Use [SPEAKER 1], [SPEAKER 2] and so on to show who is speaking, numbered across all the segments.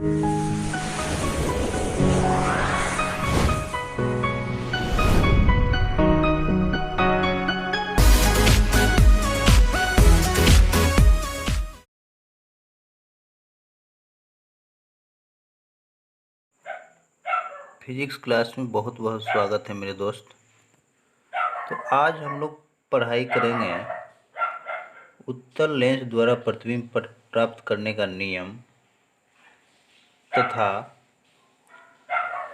[SPEAKER 1] Physics class में बहुत बहुत स्वागत है मेरे दोस्त। तो आज हम लोग पढ़ाई करेंगे उत्तल लेंस द्वारा प्रतिबिंब प्राप्त करने का नियम तथा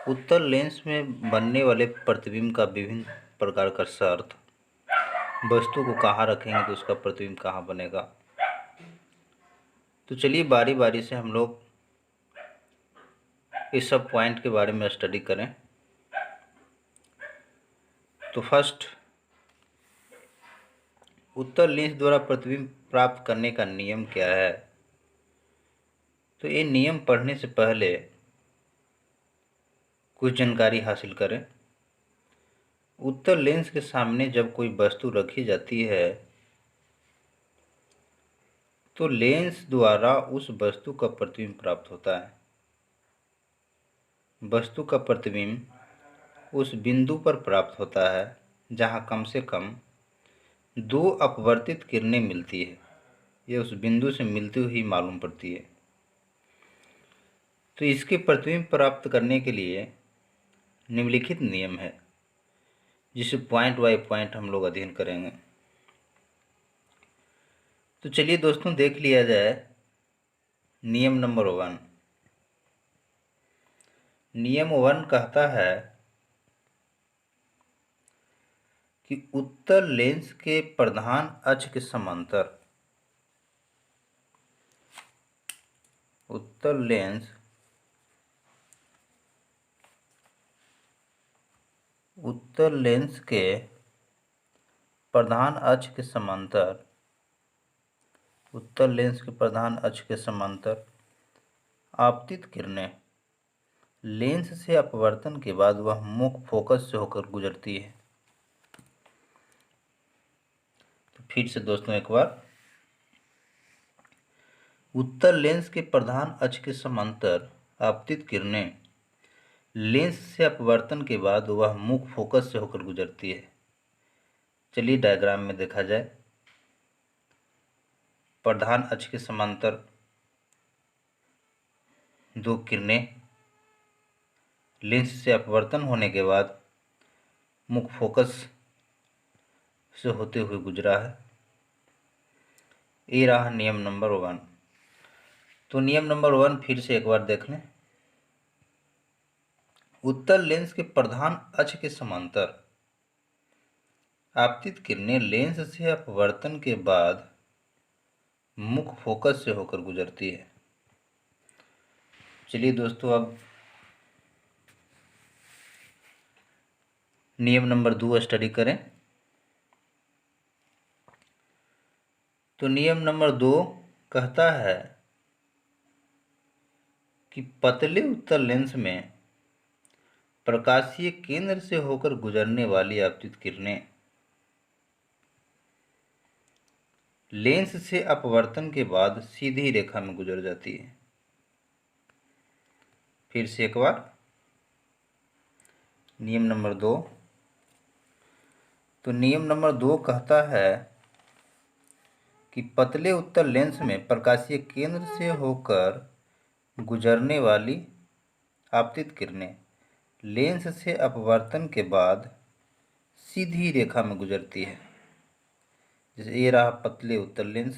[SPEAKER 1] उत्तल लेंस में बनने वाले प्रतिबिंब का विभिन्न प्रकार का शर्त, वस्तु को कहाँ रखेंगे तो उसका प्रतिबिंब कहाँ बनेगा। तो चलिए बारी बारी से हम लोग इस सब पॉइंट के बारे में स्टडी करें। तो फर्स्ट, उत्तल लेंस द्वारा प्रतिबिंब प्राप्त करने का नियम क्या है। तो ये नियम पढ़ने से पहले कुछ जानकारी हासिल करें। उत्तल लेंस के सामने जब कोई वस्तु रखी जाती है तो लेंस द्वारा उस वस्तु का प्रतिबिंब प्राप्त होता है। वस्तु का प्रतिबिंब उस बिंदु पर प्राप्त होता है जहां कम से कम दो अपवर्तित किरणें मिलती है। यह उस बिंदु से मिलती हुई मालूम पड़ती है। तो इसके प्रतिबिंब प्राप्त करने के लिए निम्नलिखित नियम है, जिसे पॉइंट बाय पॉइंट हम लोग अध्ययन करेंगे। तो चलिए दोस्तों देख लिया जाए नियम नंबर 1। नियम 1 कहता है कि उत्तल लेंस के प्रधान अक्ष के समांतर उत्तल लेंस के प्रधान अक्ष के समांतर उत्तल लेंस के प्रधान अक्ष के समांतर आपतित किरणें लेंस से अपवर्तन के बाद वह मुख्य फोकस से होकर गुजरती है। तो फिर से दोस्तों एक बार, उत्तल लेंस के प्रधान अक्ष के समांतर आपतित किरणें लेंस से अपवर्तन के बाद वह मुख्य फोकस से होकर गुजरती है। चलिए डायग्राम में देखा जाए। प्रधान अक्ष के समांतर दो किरणें लेंस से अपवर्तन होने के बाद मुख्य फोकस से होते हुए गुजरा है। ये रहा नियम नंबर 1। तो नियम नंबर 1 फिर से एक बार देख लें। उत्तल लेंस के प्रधान अक्ष के समांतर आपतित किरणें लेंस से अपवर्तन के बाद मुख्य फोकस से होकर गुजरती है। चलिए दोस्तों अब नियम नंबर 2 स्टडी करें। तो नियम नंबर 2 कहता है कि पतले उत्तल लेंस में प्रकाशीय केंद्र से होकर गुजरने वाली आपतित किरणें लेंस से अपवर्तन के बाद सीधी रेखा में गुजर जाती है। फिर से एक बार, नियम नंबर 2। तो नियम नंबर 2 कहता है कि पतले उत्तल लेंस में प्रकाशीय केंद्र से होकर गुजरने वाली आपतित किरणें लेंस से अपवर्तन के बाद सीधी रेखा में गुजरती है। जैसे ये रहा पतले उत्तल लेंस,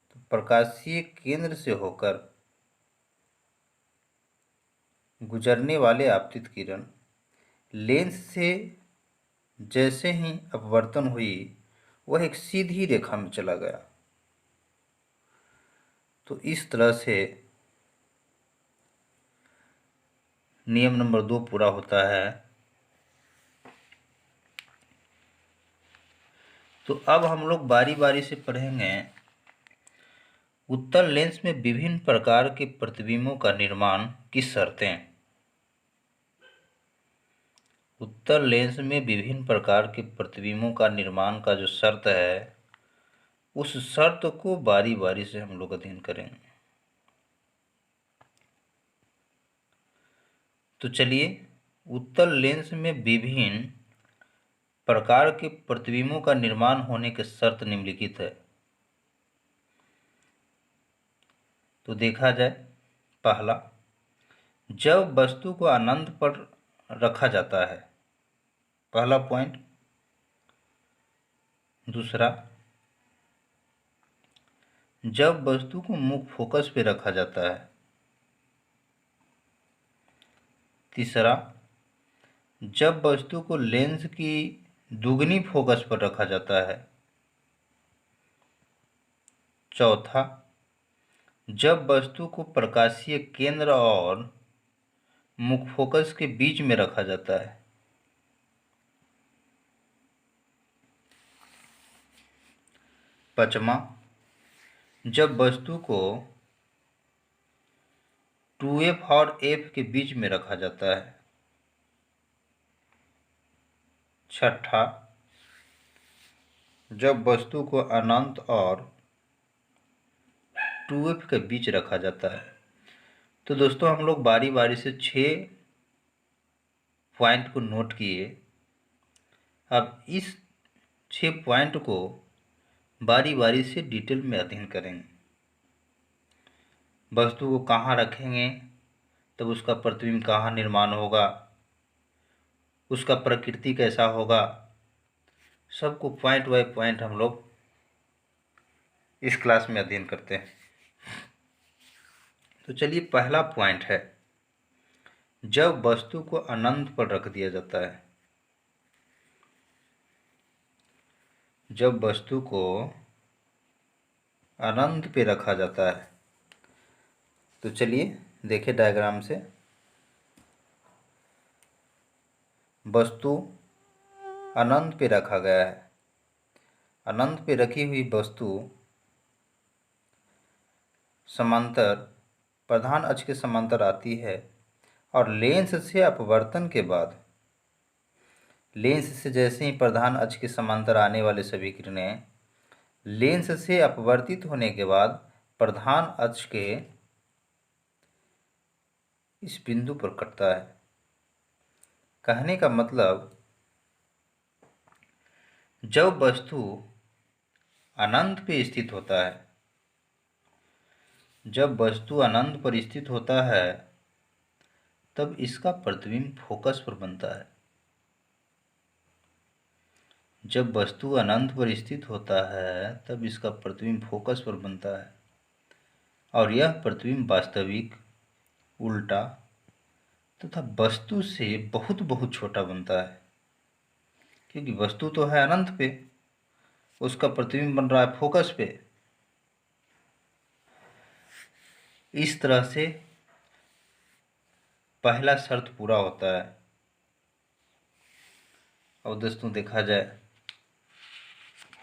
[SPEAKER 1] तो प्रकाशीय केंद्र से होकर गुजरने वाले आपतित किरण लेंस से जैसे ही अपवर्तन हुई वह एक सीधी रेखा में चला गया। तो इस तरह से नियम नंबर 2 पूरा होता है। तो अब हम लोग बारी बारी से पढ़ेंगे उत्तल लेंस में विभिन्न प्रकार के प्रतिबिंबों का निर्माण की शर्तें। उत्तल लेंस में विभिन्न प्रकार के प्रतिबिंबों का निर्माण का जो शर्त है, उस शर्त को बारी बारी से हम लोग अध्ययन करेंगे। तो चलिए, उत्तल लेंस में विभिन्न प्रकार के प्रतिबिंबों का निर्माण होने की शर्त निम्नलिखित है। तो देखा जाए, पहला, जब वस्तु को अनंत पर रखा जाता है, पहला पॉइंट। दूसरा, जब वस्तु को मुख्य फोकस पे रखा जाता है। तीसरा, जब वस्तु को लेंस की दुगनी फोकस पर रखा जाता है। चौथा, जब वस्तु को प्रकाशीय केंद्र और मुख्य फोकस के बीच में रखा जाता है। पांचवा, जब वस्तु को 2f और f के बीच में रखा जाता है। छठा, जब वस्तु को अनंत और 2f के बीच रखा जाता है। तो दोस्तों, हम लोग बारी बारी से 6 पॉइंट को नोट किए। अब इस 6 पॉइंट को बारी बारी से डिटेल में अध्ययन करेंगे। वस्तु को कहाँ रखेंगे, तब उसका प्रतिबिंब कहाँ निर्माण होगा, उसका प्रकृति कैसा होगा, सबको पॉइंट बाय पॉइंट हम लोग इस क्लास में अध्ययन करते हैं। तो चलिए, पहला पॉइंट है, जब वस्तु को अनंत पर रख दिया जाता है। जब वस्तु को अनंत पे रखा जाता है, तो चलिए देखें डायग्राम से। वस्तु अनंत पे रखा गया है। अनंत पे रखी हुई वस्तु समांतर, प्रधान अक्ष के समांतर आती है और लेंस से अपवर्तन के बाद, लेंस से जैसे ही प्रधान अक्ष के समांतर आने वाले सभी किरणें लेंस से अपवर्तित होने के बाद प्रधान अक्ष के इस बिंदु पर कटता है। कहने का मतलब, जब वस्तु अनंत पे स्थित होता है, जब वस्तु अनंत पर स्थित होता है, तब इसका प्रतिबिंब फोकस पर बनता है। जब वस्तु अनंत पर स्थित होता है, तब इसका प्रतिबिंब फोकस पर बनता है और यह प्रतिबिंब वास्तविक, उल्टा तथा वस्तु से बहुत बहुत छोटा बनता है, क्योंकि वस्तु तो है अनंत पे, उसका प्रतिबिंब बन रहा है फोकस पे। इस तरह से पहला शर्त पूरा होता है। और दोस्तों, देखा जाए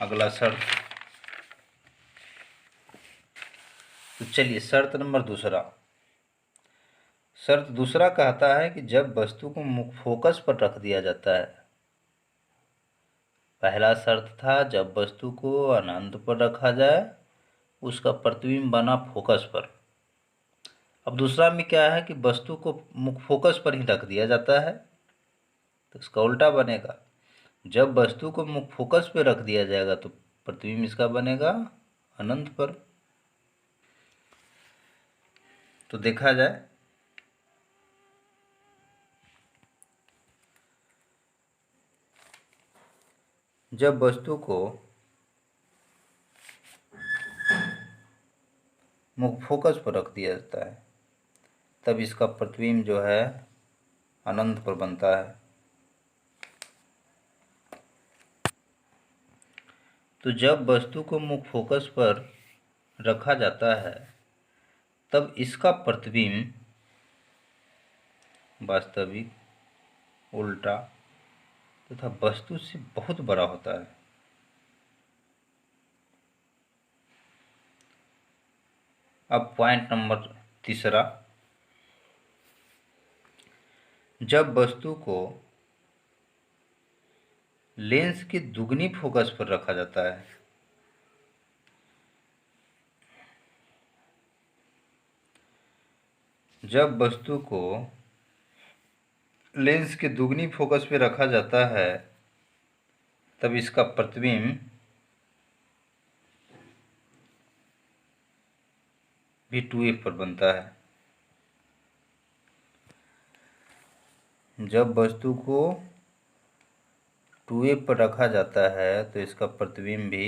[SPEAKER 1] अगला शर्त। तो चलिए, शर्त नंबर दूसरा। शर्त दूसरा कहता है कि जब वस्तु को मुख्य फोकस पर रख दिया जाता है। पहला शर्त था जब वस्तु को अनंत पर रखा जाए, उसका प्रतिबिंब बना फोकस पर। अब दूसरा में क्या है कि वस्तु को मुख्य फोकस पर ही रख दिया जाता है, तो इसका उल्टा बनेगा। जब वस्तु को मुख्य फोकस पर रख दिया जाएगा तो प्रतिबिंब इसका बनेगा अनंत पर। तो देखा जाए, जब वस्तु को मुख्य फोकस पर रख दिया जाता है, तब इसका प्रतिबिंब जो है अनंत पर बनता है। तो जब वस्तु को मुख्य फोकस पर रखा जाता है, तब इसका प्रतिबिंब वास्तविक, उल्टा तथा वस्तु से बहुत बड़ा होता है। अब पॉइंट नंबर तीसरा, जब वस्तु को लेंस की दुगनी फोकस पर रखा जाता है। जब वस्तु को लेंस के दुगनी फोकस पे रखा जाता है तब इसका प्रतिबिंब भी 2f पर बनता है। जब वस्तु को 2f पर रखा जाता है तो इसका प्रतिबिंब भी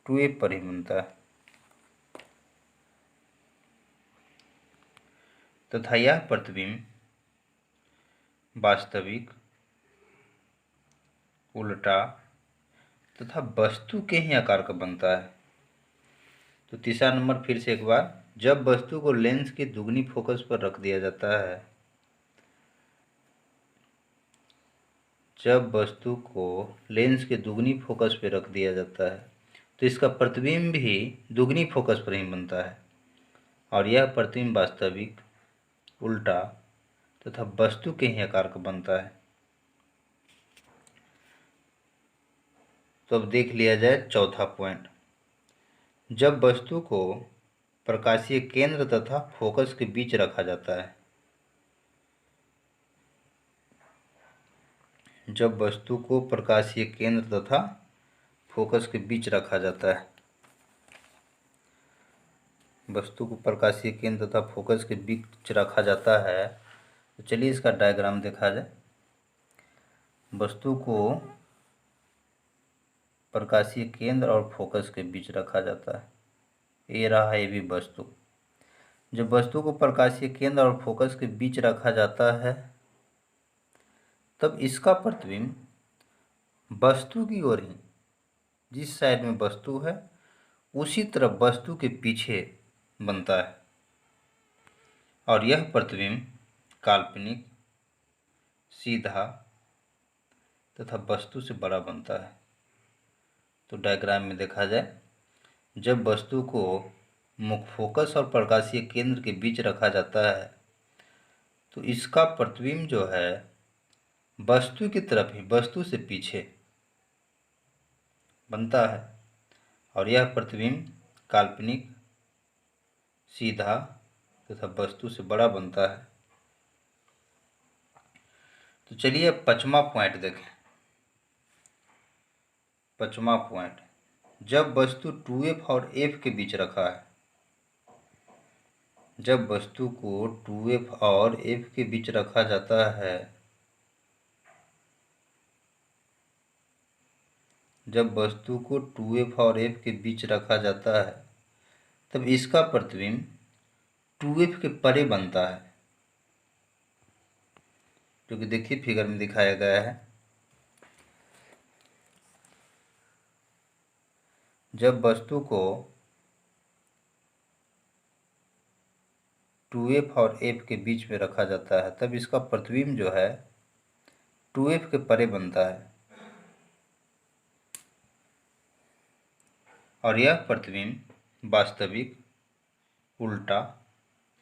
[SPEAKER 1] 2f पर ही बनता है तथा यह प्रतिबिंब वास्तविक, उल्टा तथा वस्तु के ही आकार का बनता है। तो तीसरा नंबर फिर से एक बार, जब वस्तु को लेंस की दुगनी फोकस पर रख दिया जाता है, जब वस्तु को लेंस के दुगनी फोकस पर रख दिया जाता है तो इसका प्रतिबिंब भी दुगनी फोकस पर ही बनता है और यह प्रतिबिंब वास्तविक, उल्टा तथा वस्तु के ही आकार का बनता है। तो अब देख लिया जाए चौथा पॉइंट। जब वस्तु को प्रकाशीय केंद्र तथा फोकस के बीच रखा जाता है, जब वस्तु को प्रकाशीय केंद्र तथा फोकस के बीच रखा जाता है, वस्तु को प्रकाशीय केंद्र तथा फोकस के बीच रखा जाता है तो चलिए इसका डायग्राम देखा जाए। वस्तु को प्रकाशीय केंद्र और फोकस के बीच रखा जाता है। ये रहा, ये भी वस्तु। जब वस्तु को प्रकाशीय केंद्र और फोकस के बीच रखा जाता है तब इसका प्रतिबिंब वस्तु की ओर ही, जिस साइड में वस्तु है उसी तरफ वस्तु के पीछे बनता है और यह प्रतिबिंब काल्पनिक, सीधा तथा वस्तु से बड़ा बनता है। तो डायग्राम में देखा जाए, जब वस्तु को मुख्य फोकस और प्रकाशीय केंद्र के बीच रखा जाता है तो इसका प्रतिबिंब जो है वस्तु की तरफ ही, वस्तु से पीछे बनता है और यह प्रतिबिंब काल्पनिक, सीधा तथा वस्तु से बड़ा बनता है। तो चलिए अब पांचवा पॉइंट देखें। पांचवा पॉइंट, जब वस्तु 2f और f के बीच रखा है, जब वस्तु को 2f और f के बीच रखा जाता है, जब वस्तु को 2f और f के बीच रखा जाता है तब इसका प्रतिबिंब 2f के परे बनता है, जो कि देखिए फिगर में दिखाया गया है। जब वस्तु को 2f और f के बीच में रखा जाता है तब इसका प्रतिबिंब जो है 2f के परे बनता है और यह प्रतिबिंब वास्तविक, उल्टा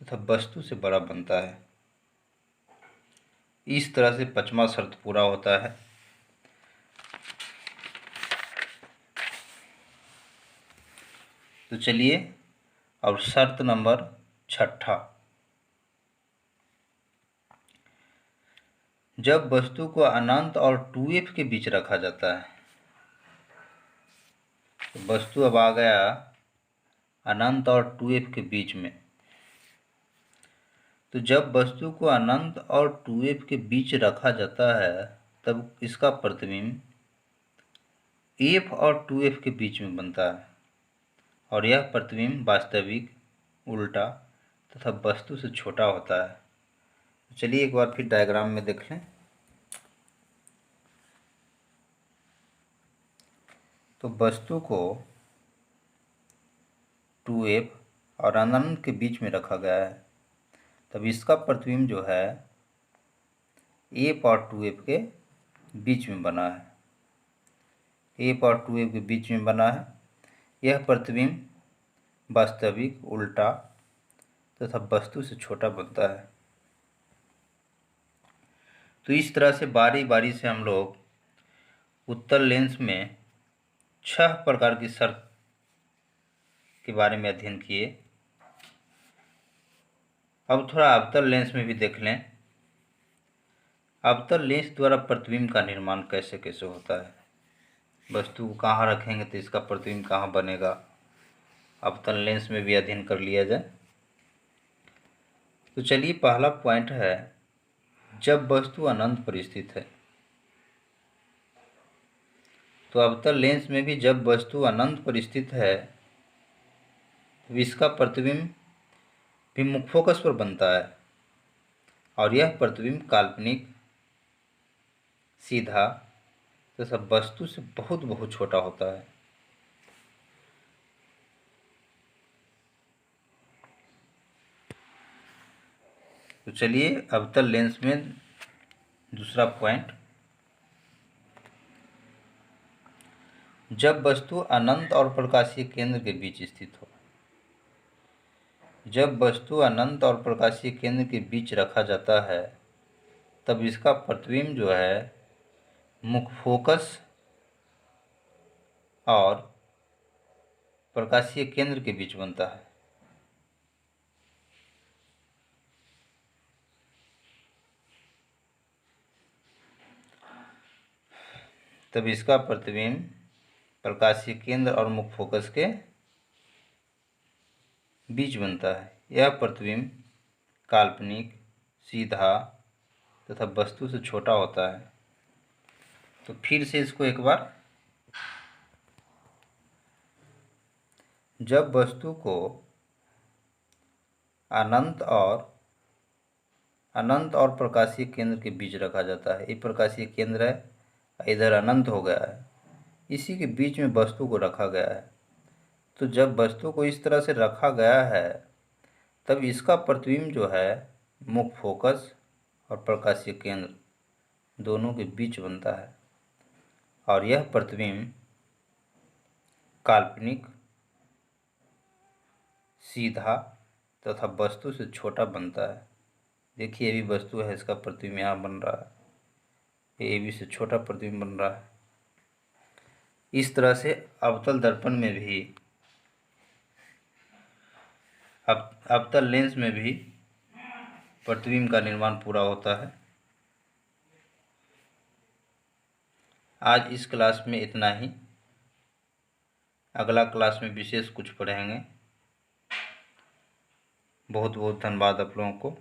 [SPEAKER 1] तथा वस्तु से बड़ा बनता है। इस तरह से पांचवा शर्त पूरा होता है। तो चलिए अब शर्त नंबर छठा, जब वस्तु को अनंत और 2f के बीच रखा जाता है, तो वस्तु अब आ गया अनंत और 2f के बीच में। तो जब वस्तु को अनंत और 2f के बीच रखा जाता है तब इसका प्रतिबिंब f और 2f के बीच में बनता है और यह प्रतिबिंब वास्तविक, उल्टा तथा वस्तु से छोटा होता है। चलिए एक बार फिर डायग्राम में देख लें। तो वस्तु को 2f और अनंत के बीच में रखा गया है तब इसका प्रतिबिंब जो है f और 2f के बीच में बना है, f और 2f के बीच में बना है। यह प्रतिबिंब वास्तविक, उल्टा तथा वस्तु से छोटा बनता है। तो इस तरह से बारी बारी से हम लोग उत्तल लेंस में 6 प्रकार की शर्त के बारे में अध्ययन किए। अब थोड़ा अवतल लेंस में भी देख लें। अवतल लेंस द्वारा प्रतिबिंब का निर्माण कैसे कैसे होता है, वस्तु को कहाँ रखेंगे तो इसका प्रतिबिंब कहाँ बनेगा, अवतल लेंस में भी अध्ययन कर लिया जाए। तो चलिए, पहला पॉइंट है, जब वस्तु अनंत पर स्थित है। तो अवतल लेंस में भी जब वस्तु अनंत पर स्थित है तो इसका प्रतिबिंब भी मुख्य फोकस पर बनता है और यह प्रतिबिंब काल्पनिक, सीधा तथा वस्तु से बहुत बहुत छोटा होता है। तो चलिए, अवतल लेंस में दूसरा पॉइंट, जब वस्तु अनंत और प्रकाशीय केंद्र के बीच स्थित हो। जब वस्तु अनंत और प्रकाशीय केंद्र के बीच रखा जाता है तब इसका प्रतिबिंब जो है मुख्य फोकस और प्रकाशीय केंद्र के बीच बनता है। तब इसका प्रतिबिंब प्रकाशीय केंद्र और मुख्य फोकस के बीच बनता है। यह प्रतिबिंब काल्पनिक, सीधा तथा वस्तु से छोटा होता है। तो फिर से इसको एक बार, जब वस्तु को अनंत और प्रकाशीय केंद्र के बीच रखा जाता है, ये प्रकाशीय केंद्र है, इधर अनंत हो गया है, इसी के बीच में वस्तु को रखा गया है। तो जब वस्तु को इस तरह से रखा गया है तब इसका प्रतिबिंब जो है मुख्य फोकस और प्रकाशीय केंद्र दोनों के बीच बनता है और यह प्रतिबिंब काल्पनिक, सीधा तथा वस्तु से छोटा बनता है। देखिए, ये भी वस्तु है, इसका प्रतिबिंब यहाँ बन रहा है, ये भी से छोटा प्रतिबिंब बन रहा है। इस तरह से अवतल दर्पण में भी, अवतल लेंस में भी प्रतिबिंब का निर्माण पूरा होता है। आज इस क्लास में इतना ही। अगला क्लास में विशेष कुछ पढ़ेंगे। बहुत बहुत धन्यवाद आप लोगों को।